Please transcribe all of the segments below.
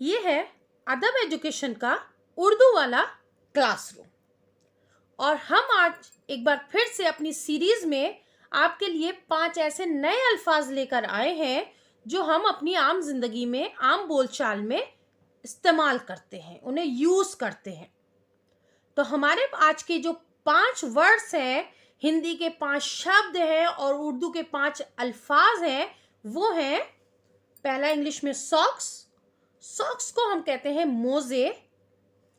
ये है अदब एजुकेशन का उर्दू वाला क्लासरूम और हम आज एक बार फिर से अपनी सीरीज में आपके लिए 5 ऐसे नए अल्फाज लेकर आए हैं जो हम अपनी आम जिंदगी में, आम बोलचाल में इस्तेमाल करते हैं, उन्हें यूज करते हैं। तो हमारे आज के जो 5 वर्ड्स हैं, हिंदी के 5 शब्द हैं और उर्दू के 5 अल्फाज हैं, वो हैं पहला इंग्लिश में सॉक्स। सॉक्स को हम कहते हैं मोजे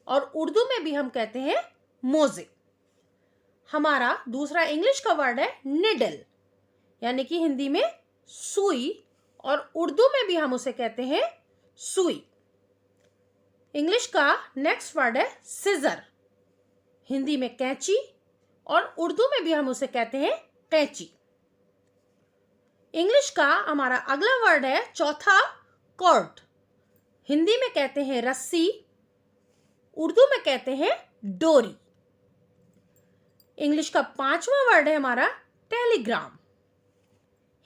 और उर्दू में भी हम कहते हैं मोजे। हमारा दूसरा इंग्लिश का वर्ड है निडल, यानी कि हिंदी में सुई और उर्दू में भी हम उसे कहते हैं सुई। इंग्लिश का नेक्स्ट वर्ड है सिजर, हिंदी में कैंची और उर्दू में भी हम उसे कहते हैं कैंची। इंग्लिश का हमारा अगला वर्ड है चौथा कॉर्ड, हिंदी में कहते हैं रस्सी, उर्दू में कहते हैं डोरी। इंग्लिश का 5वां वर्ड है हमारा टेलीग्राम,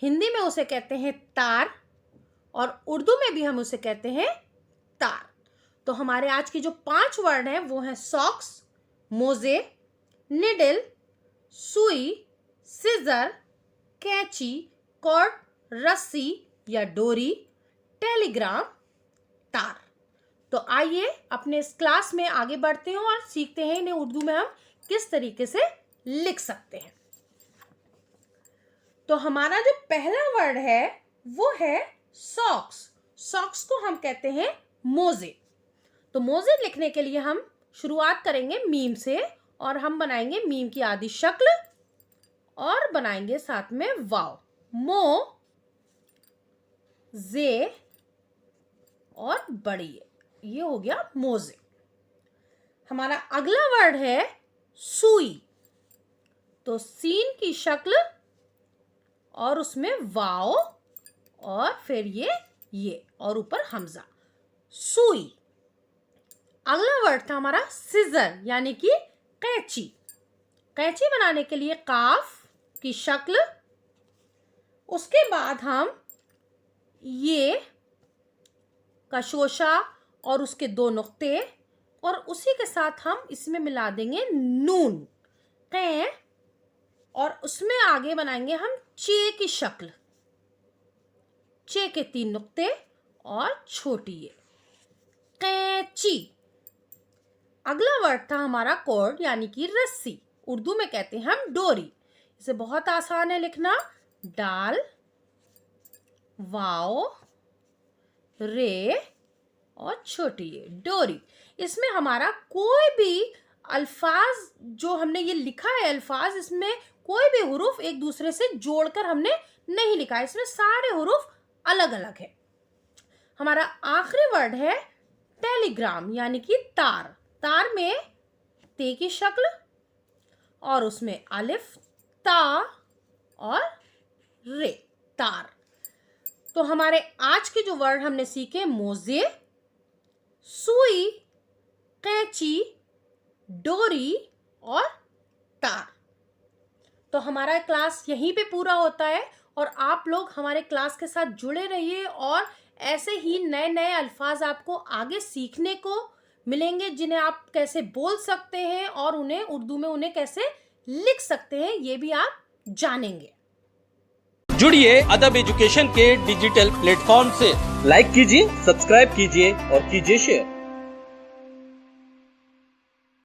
हिंदी में उसे कहते हैं तार और उर्दू में भी हम उसे कहते हैं तार। तो हमारे आज के जो 5 वर्ड हैं वो हैं सॉक्स, मोजे, निडल, सुई, सिजर, कैंची, कॉर्ड, रस्सी या डोरी, टेलीग्राम, तार। तो आइए अपने इस क्लास में आगे बढ़ते हैं और सीखते हैं इन्हें उर्दू में हम किस तरीके से लिख सकते हैं। तो हमारा जो पहला वर्ड है वो है सॉक्स। सॉक्स को हम कहते हैं मोजे। तो मोजे लिखने के लिए हम शुरुआत करेंगे मीम से और हम बनाएंगे मीम की आधी शक्ल और बनाएंगे साथ में वाव, मो, जे और बड़ी, ये हो गया मोजे। हमारा अगला वर्ड है सुई। तो सीन की शक्ल और उसमें वाव और फिर ये और ऊपर हमजा, सुई। अगला वर्ड था हमारा सिजर, यानी कि कैंची। कैंची बनाने के लिए काफ की शक्ल, उसके बाद हम ये कशोशा और उसके 2 नुक्ते और उसी के साथ हम इसमें मिला देंगे नून, कै, और उसमें आगे बनाएंगे हम चे की शक्ल, चे के 3 नुक्ते और छोटी ये कैंची। अगला वर्ड था हमारा कॉर्ड, यानी कि रस्सी, उर्दू में कहते हैं हम डोरी। इसे बहुत आसान है लिखना, डाल, वाओ, रे और छोटी ये डोरी। इसमें हमारा कोई भी अल्फाज जो हमने ये लिखा है अल्फाज, इसमें कोई भी हुरूफ एक दूसरे से जोड़कर हमने नहीं लिखा है, इसमें सारे हुरूफ अलग अलग है। हमारा आखिरी वर्ड है टेलीग्राम, यानी कि तार। तार में ते की शक्ल और उसमें अलिफ, ता और रे, तार। तो हमारे आज के जो वर्ड हमने सीखे मोजे, सुई, कैंची, डोरी और तार। तो हमारा क्लास यहीं पे पूरा होता है और आप लोग हमारे क्लास के साथ जुड़े रहिए और ऐसे ही नए नए अल्फाज आपको आगे सीखने को मिलेंगे जिन्हें आप कैसे बोल सकते हैं और उन्हें उर्दू में उन्हें कैसे लिख सकते हैं, ये भी आप जानेंगे। जुड़िए अदब एजुकेशन के डिजिटल प्लेटफॉर्म से। लाइक कीजिए, सब्सक्राइब कीजिए और कीजिए शेयर।